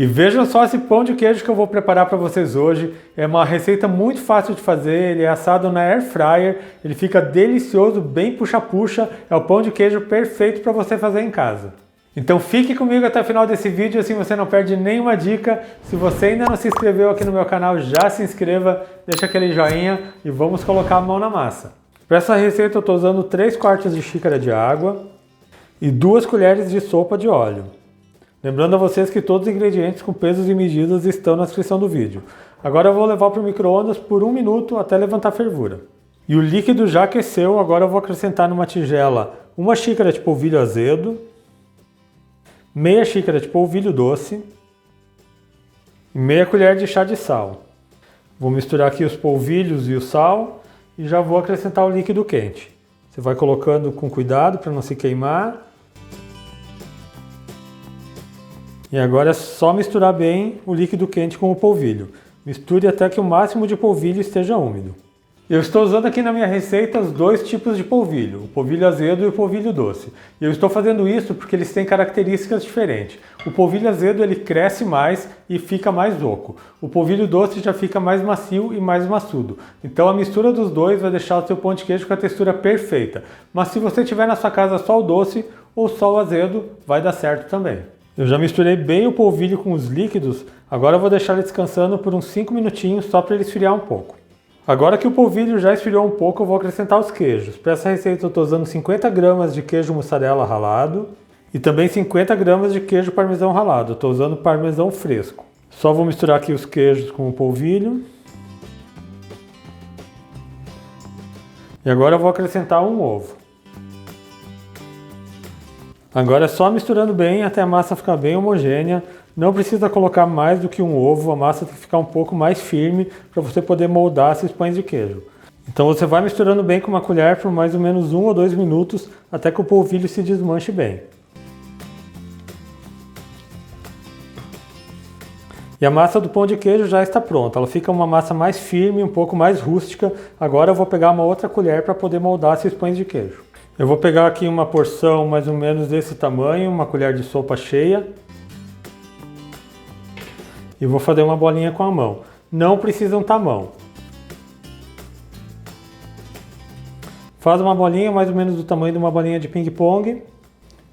E vejam só esse pão de queijo que eu vou preparar para vocês hoje. É uma receita muito fácil de fazer, ele é assado na air fryer, ele fica delicioso, bem puxa-puxa. É o pão de queijo perfeito para você fazer em casa. Então fique comigo até o final desse vídeo, assim você não perde nenhuma dica. Se você ainda não se inscreveu aqui no meu canal, já se inscreva, deixa aquele joinha e vamos colocar a mão na massa. Para essa receita eu estou usando 3/4 de xícara de água e 2 colheres de sopa de óleo. Lembrando a vocês que todos os ingredientes com pesos e medidas estão na descrição do vídeo. Agora eu vou levar para o micro-ondas por 1 minuto até levantar fervura. E o líquido já aqueceu, agora eu vou acrescentar numa tigela 1 xícara de polvilho azedo, meia xícara de polvilho doce e meia colher de chá de sal. Vou misturar aqui os polvilhos e o sal e já vou acrescentar o líquido quente. Você vai colocando com cuidado para não se queimar. E agora é só misturar bem o líquido quente com o polvilho. Misture até que o máximo de polvilho esteja úmido. Eu estou usando aqui na minha receita os 2 tipos de polvilho, o polvilho azedo e o polvilho doce. E eu estou fazendo isso porque eles têm características diferentes. O polvilho azedo ele cresce mais e fica mais oco. O polvilho doce já fica mais macio e mais maçudo. Então a mistura dos dois vai deixar o seu pão de queijo com a textura perfeita. Mas se você tiver na sua casa só o doce ou só o azedo, vai dar certo também. Eu já misturei bem o polvilho com os líquidos, agora eu vou deixar ele descansando por uns 5 minutinhos só para ele esfriar um pouco. Agora que o polvilho já esfriou um pouco, eu vou acrescentar os queijos. Para essa receita eu estou usando 50 gramas de queijo mussarela ralado e também 50 gramas de queijo parmesão ralado. Eu estou usando parmesão fresco. Só vou misturar aqui os queijos com o polvilho. E agora eu vou acrescentar um ovo. Agora é só misturando bem até a massa ficar bem homogênea. Não precisa colocar mais do que um ovo, a massa tem que ficar um pouco mais firme para você poder moldar esses pães de queijo. Então você vai misturando bem com uma colher por mais ou menos 1 ou 2 minutos até que o polvilho se desmanche bem. E a massa do pão de queijo já está pronta, ela fica uma massa mais firme, um pouco mais rústica. Agora eu vou pegar uma outra colher para poder moldar esses pães de queijo. Eu vou pegar aqui uma porção mais ou menos desse tamanho, uma colher de sopa cheia. E vou fazer uma bolinha com a mão. Não precisa untar a mão. Faz uma bolinha mais ou menos do tamanho de uma bolinha de ping-pong.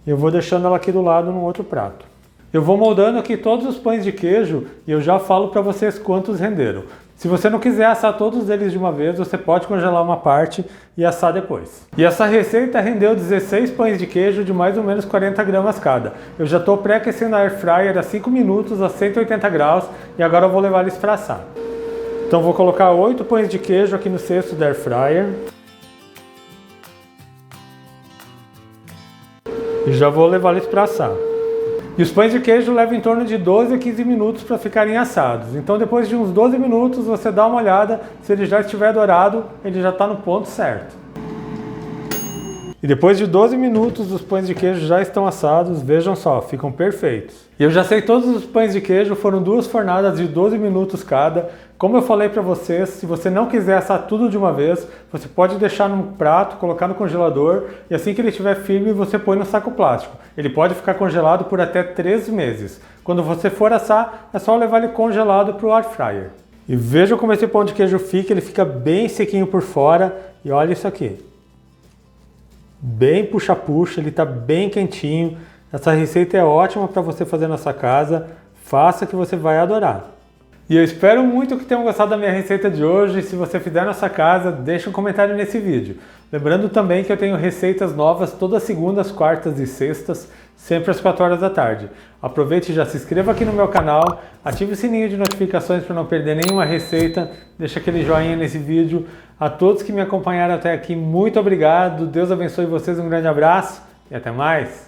E eu vou deixando ela aqui do lado num outro prato. Eu vou moldando aqui todos os pães de queijo e eu já falo para vocês quantos renderam. Se você não quiser assar todos eles de uma vez, você pode congelar uma parte e assar depois. E essa receita rendeu 16 pães de queijo de mais ou menos 40 gramas cada. Eu já estou pré-aquecendo a air fryer a 5 minutos a 180 graus e agora eu vou levar eles para assar. Então vou colocar 8 pães de queijo aqui no cesto da air fryer. E já vou levar eles para assar. E os pães de queijo levam em torno de 12 a 15 minutos para ficarem assados. Então depois de uns 12 minutos você dá uma olhada, se ele já estiver dourado, ele já está no ponto certo. E depois de 12 minutos os pães de queijo já estão assados, vejam só, ficam perfeitos. E eu já sei todos os pães de queijo, foram 2 fornadas de 12 minutos cada. Como eu falei para vocês, se você não quiser assar tudo de uma vez, você pode deixar num prato, colocar no congelador e assim que ele estiver firme você põe no saco plástico. Ele pode ficar congelado por até 3 meses. Quando você for assar, é só levar ele congelado para o air fryer. E vejam como esse pão de queijo fica, ele fica bem sequinho por fora e olha isso aqui. Bem puxa-puxa, ele está bem quentinho. Essa receita é ótima para você fazer na sua casa. Faça que você vai adorar. E eu espero muito que tenham gostado da minha receita de hoje. Se você fizer na sua casa, deixa um comentário nesse vídeo. Lembrando também que eu tenho receitas novas todas segundas, quartas e sextas, sempre às 4 horas da tarde. Aproveite e já se inscreva aqui no meu canal, ative o sininho de notificações para não perder nenhuma receita, deixa aquele joinha nesse vídeo. A todos que me acompanharam até aqui, muito obrigado, Deus abençoe vocês, um grande abraço e até mais!